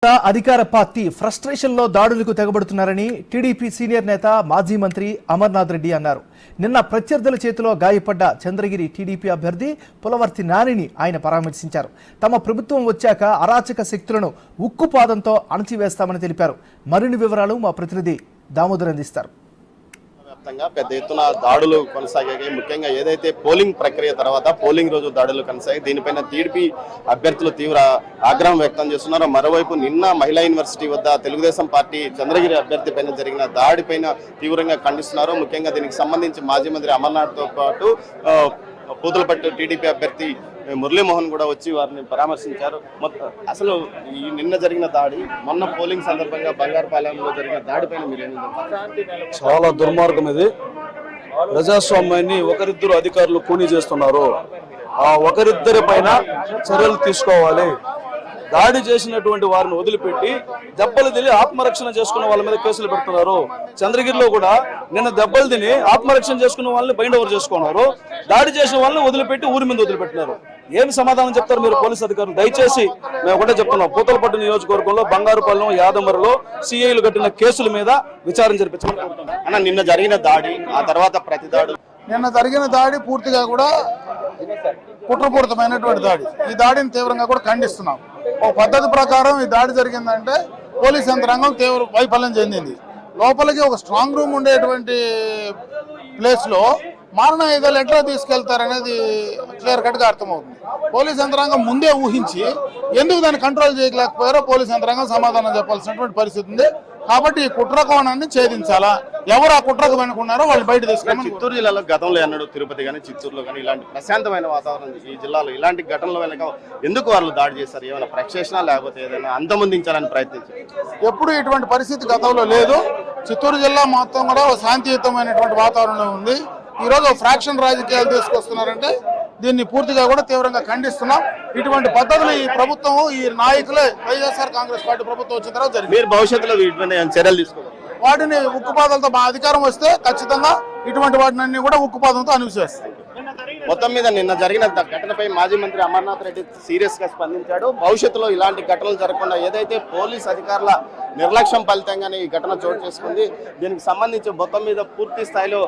అధికార party frustration లో దాడులకు తెగబడుతున్నారని టీడీపీ సీనియర్ నేత మాజీ మంత్రి అమర్నాథ్ రెడ్డి అన్నారు. నిన్న ప్రత్యర్థుల చేతిలో గాయపడ్డ చంద్రగిరి టీడీపీ అభ్యర్థి పులవర్తి నానిని ఆయన పరామర్శించారు. తమ ప్రభుత్వం వచ్చాక అరాచక శక్తులను ఉక్కుపాదంతో అణచివేస్తామని తెలిపారు. మరిన్ని వివరాలు మా ప్రతినిధి దామోదర్ అందిస్తారు. పెద్ద ఎత్తున దాడులు కొనసాగాయి. ముఖ్యంగా ఏదైతే పోలింగ్ ప్రక్రియ తర్వాత పోలింగ్ రోజు దాడులు కొనసాగాయి. దీనిపైన టీడీపీ అభ్యర్థులు తీవ్ర ఆగ్రహం వ్యక్తం చేస్తున్నారు. మరోవైపు నిన్న మహిళా యూనివర్సిటీ వద్ద తెలుగుదేశం పార్టీ చంద్రగిరి అభ్యర్థి పైన జరిగిన దాడిపైన తీవ్రంగా ఖండిస్తున్నారు. ముఖ్యంగా దీనికి సంబంధించి మాజీ మంత్రి అమర్నాథ్తో పాటు పూతలపట్టు టీడీపీ అభ్యర్థి మురళీమోహన్ కూడా వచ్చి వారిని పరామర్శించారు. అసలు ఈ నిన్న జరిగిన దాడి, మొన్న పోలింగ్ సందర్భంగా బంగారుపాలెంలో జరిగిన దాడిపైన మీరు చాలా దుర్మార్గం. ఇది ప్రజాస్వామ్యాన్ని ఒకరిద్దరు అధికారులు కూనీ చేస్తున్నారు. ఆ ఒకరిద్దరి పైన చర్యలు తీసుకోవాలి. దాడి చేసినటువంటి వారిని వదిలిపెట్టి దెబ్బలు తిని ఆత్మరక్షణ చేసుకున్న వాళ్ళ మీద కేసులు పెడుతున్నారు. చంద్రగిరిలో కూడా నిన్న దెబ్బలు తిని ఆత్మరక్షణ చేసుకున్న వాళ్ళని బైండ్ ఓవర్ చేసుకున్నారు. దాడి చేసిన వాళ్ళని వదిలిపెట్టి ఊరి మీద వదిలిపెట్టినారు. ఏమి సమాధానం చెప్తారు మీరు పోలీసు అధికారులు? దయచేసి మేము ఒకటే చెప్తున్నాం, పూతలపట్టు నియోజకవర్గంలో బంగారుపాలెం, యాదమరలో సిఐలు కట్టిన కేసుల మీద విచారణ జరిపించమని కోరుతున్నాం. అన్న, నిన్న జరిగిన దాడి, ఆ తర్వాత ప్రతి దాడి, నిన్న జరిగిన దాడి పూర్తిగా కూడా కుట్రపూరితమైనటువంటి దాడి. ఈ దాడిని తీవ్రంగా కూడా ఖండిస్తున్నాం. ఒక పద్ధతి ప్రకారం ఈ దాడి జరిగిందంటే పోలీస్ యంత్రాంగం తీవ్ర వైఫల్యం చెందింది. లోపలికి ఒక స్ట్రాంగ్ రూమ్ ఉండేటువంటి ప్లేస్లో మారణాయుధాలు ఎట్లా తీసుకెళ్తారనేది క్లియర్ కట్గా అర్థమవుతుంది. పోలీస్ యంత్రాంగం ముందే ఊహించి ఎందుకు దాన్ని కంట్రోల్ చేయలేకపోయారో పోలీస్ యంత్రాంగం సమాధానం చెప్పాల్సినటువంటి పరిస్థితి ఉంది. కాబట్టి ఈ కుట్ర కోణాన్ని ఛేదించాలా, ఎవరు ఆ కుట్రకు వెనుకున్నారో వాళ్ళు బయట తీసుకుని. చిత్తూరు జిల్లాలో గతంలో ఎన్నడూ తిరుపతి కానీ చిత్తూరులో కానీ ఇలాంటి ప్రశాంతమైన వాతావరణం ఈ జిల్లాలో ఇలాంటి ఘటనల వెనక ఎందుకు వాళ్ళు దాడి చేశారు? ఏమైనా ప్రక్షేషణ లేకపోతే ఏదైనా అంతమొందించాలని ప్రయత్నించారు? ఎప్పుడు ఇటువంటి పరిస్థితి గతంలో లేదు. చిత్తూరు జిల్లా మొత్తం కూడా శాంతియుతమైనటువంటి వాతావరణం ఉంది. ఈరోజు ఫ్రాక్షన్ రాజకీయాలు తీసుకొస్తున్నారంటే దీన్ని పూర్తిగా కూడా తీవ్రంగా ఖండిస్తున్నాం. ఇటువంటి పద్ధతులు ఈ ప్రభుత్వం, ఈ నాయకులే వైఎస్ఆర్ కాంగ్రెస్ పార్టీ ప్రభుత్వం వచ్చిన తర్వాత జరిగింది. మీరు భవిష్యత్తులో వీటిపైన చర్యలు తీసుకోవాలి. వాటిని ఉక్కుపాదంతో మా అధికారం వస్తే ఖచ్చితంగా ఇటువంటి వాటిని కూడా ఉక్కుపాదంతో అణిచివేస్తాం. మొత్తం మీద నిన్న జరిగిన ఘటనపై మాజీ మంత్రి అమర్నాథ్ రెడ్డి సీరియస్ గా స్పందించాడు. భవిష్యత్తులో ఇలాంటి ఘటనలు జరగకుండా ఏదైతే పోలీస్ అధికారుల నిర్లక్ష్యం ఫలితంగానే ఈ ఘటన చోటు చేసుకుంది, దీనికి సంబంధించి మొత్తం మీద పూర్తి స్థాయిలో